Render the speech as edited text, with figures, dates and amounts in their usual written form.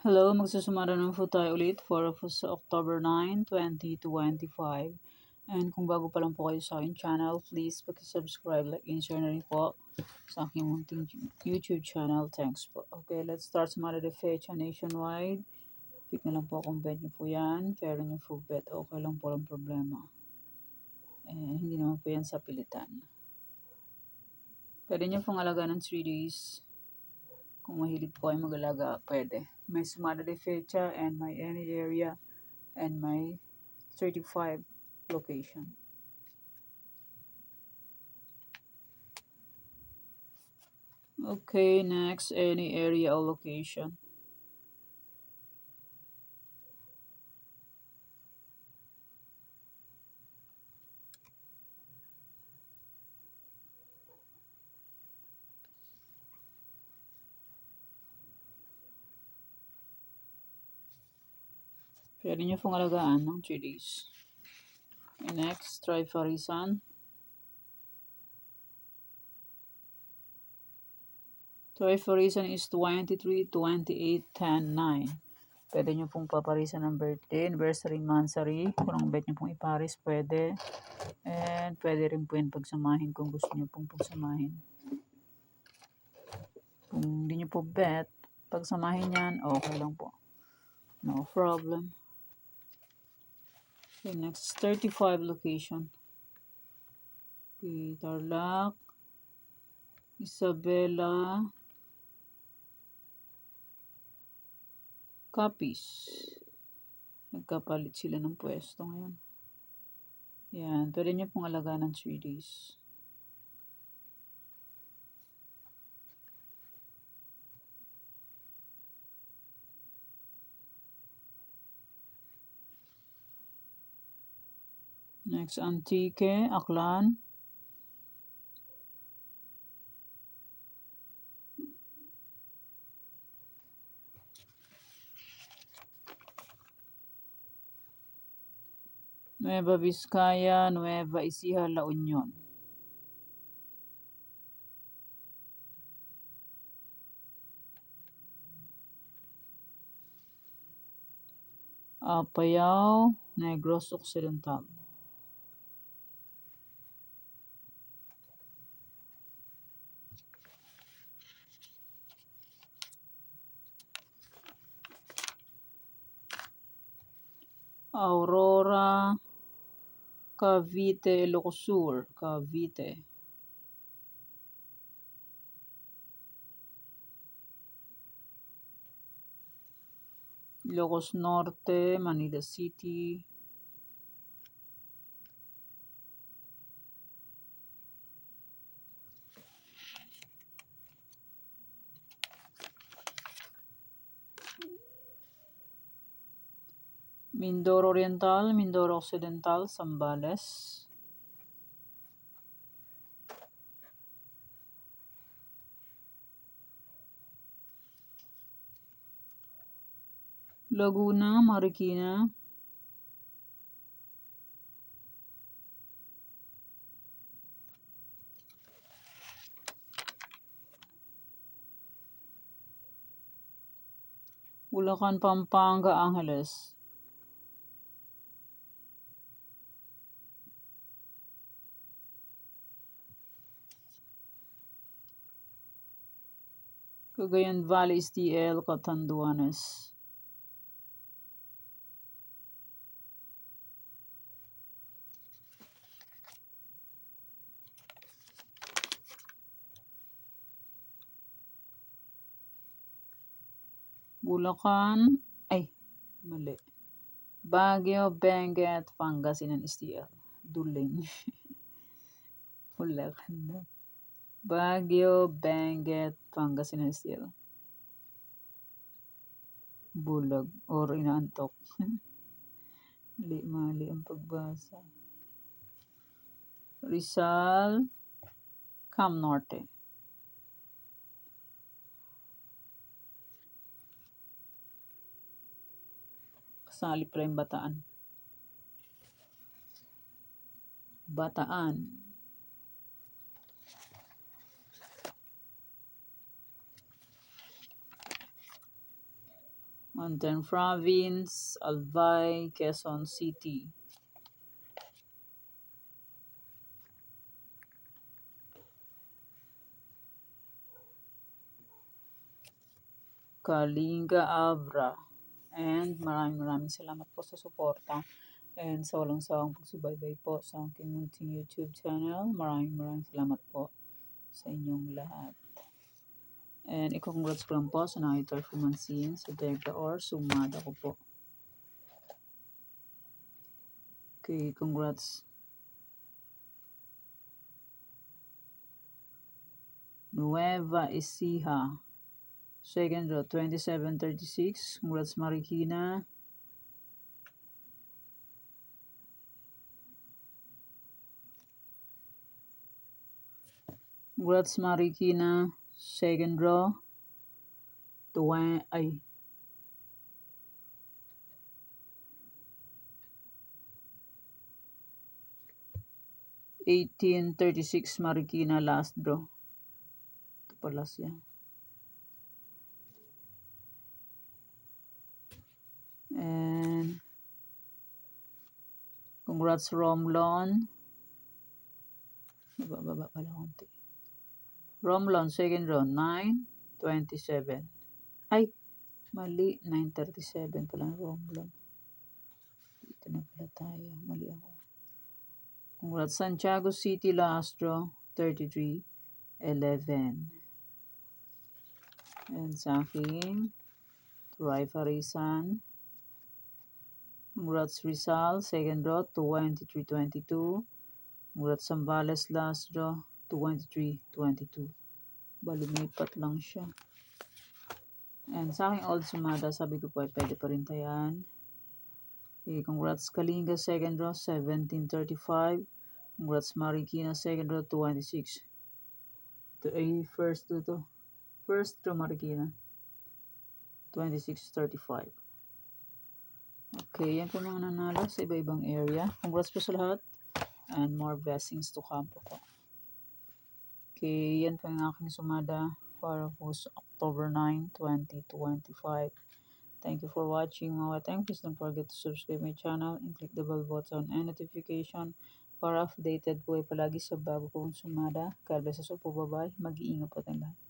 Hello, magsusumara naman po tayo ulit for sa October 9, 2025. And kung bago pa lang po kayo sa aking channel, please pag-subscribe, like, and share na rin po sa aking munting YouTube channel. Thanks po. Okay, let's start sumara de fecha nationwide. Pick na lang po kung bet nyo po yan. Pero nyo po bet, okay lang po ang problema. Hindi naman po yan sa pilitan. Pwede nyo pong alaga ng 3 days. Kung mahilig po ay mag-alaga, pwede. May sumada de fecha and may any area and may 35 location. Okay, next, any area or location. Pwede nyo pong alagaan ng 3 days. And next, try Farisan. Try Farisan is 23, 28, 10, 9. Pwede nyo pong paparisan ng birthday, anniversary, mansary. Kung ang bet nyo pong iparis, pwede. And pwede rin po yan pagsamahin kung gusto nyo pong pagsamahin. Kung hindi nyo po bet, pagsamahin yan, okay lang po. No problem. Okay, next, 35 location. Okay, Tarlac, Isabela, Capiz. Nagkapalit sila ng pwesto ngayon. Yan, pwede nyo pong alagaan ng 3 days. Next, Antique, Aklan. Nueva Vizcaya, Nueva Ecija, La Union. Apayao, Negros Occidental. Aurora, Cavite, Ilocos Sur, Cavite. Ilocos Norte, Manila City. Mindoro Oriental, Mindoro Occidental, Zambales. Laguna, Marikina. Bulacan, Pampanga, Angeles. Cagayan Valley, STL, Catanduanes. Bulacan, ay, mali. Baguio, Benguet, Pangasinan, STL. Duling. Bulacan na. Baguio, Benguet, Pangasinan, STL. Bulag or inaantok. Mali ang pagbasa. Rizal, Cam Norte. Kasali pa rin Bataan. Bataan. And then province, Albay, Quezon City. Kalinga Abra. And maraming salamat po sa suporta and sa walang sawang pagsubaybay po sa aking munting YouTube channel. Maraming salamat po sa inyong lahat. And i-congrats ko lang po sa nakita-performancing sa Degda or sumada ko po. Okay, congrats. Nueva Ecija. Second row, 2736. Congrats Marikina. Congrats Marikina. Second row. 1836 Marikina last draw. Ito pala siya. And congrats Romlon. Baba pala konti. Romlon, second round, 9:27. Ay, mali. 9:37 pala Romlon. Dito na pala tayo. Mali ako. Congrats Santiago City last draw, 33:11. And sa aking Try Farisan. Congrats Rizal, second draw, 23:22. Congrats Zambales last draw, 23:22. Balumipat lang siya. And sa aking old sumada, sabi ko po ay pwede pa rin tayan. Okay, congrats Kalinga, second draw, 17:35. Congrats Marikina, second draw, 26. Ito ay first draw. First draw Marikina, 26:35. Okay, yan po mga nanalo sa iba-ibang area. Congrats po sa lahat. And more blessings to come po. Okay, yan po yung aking sumada para po sa October 9, 2025. Thank you for watching mga wateng. Please don't forget to subscribe my channel and click the bell button and notification para updated po ay palagi sa bago kong sumada. God bless us all po. Bye-bye. Mag-iingat po tayong lahat.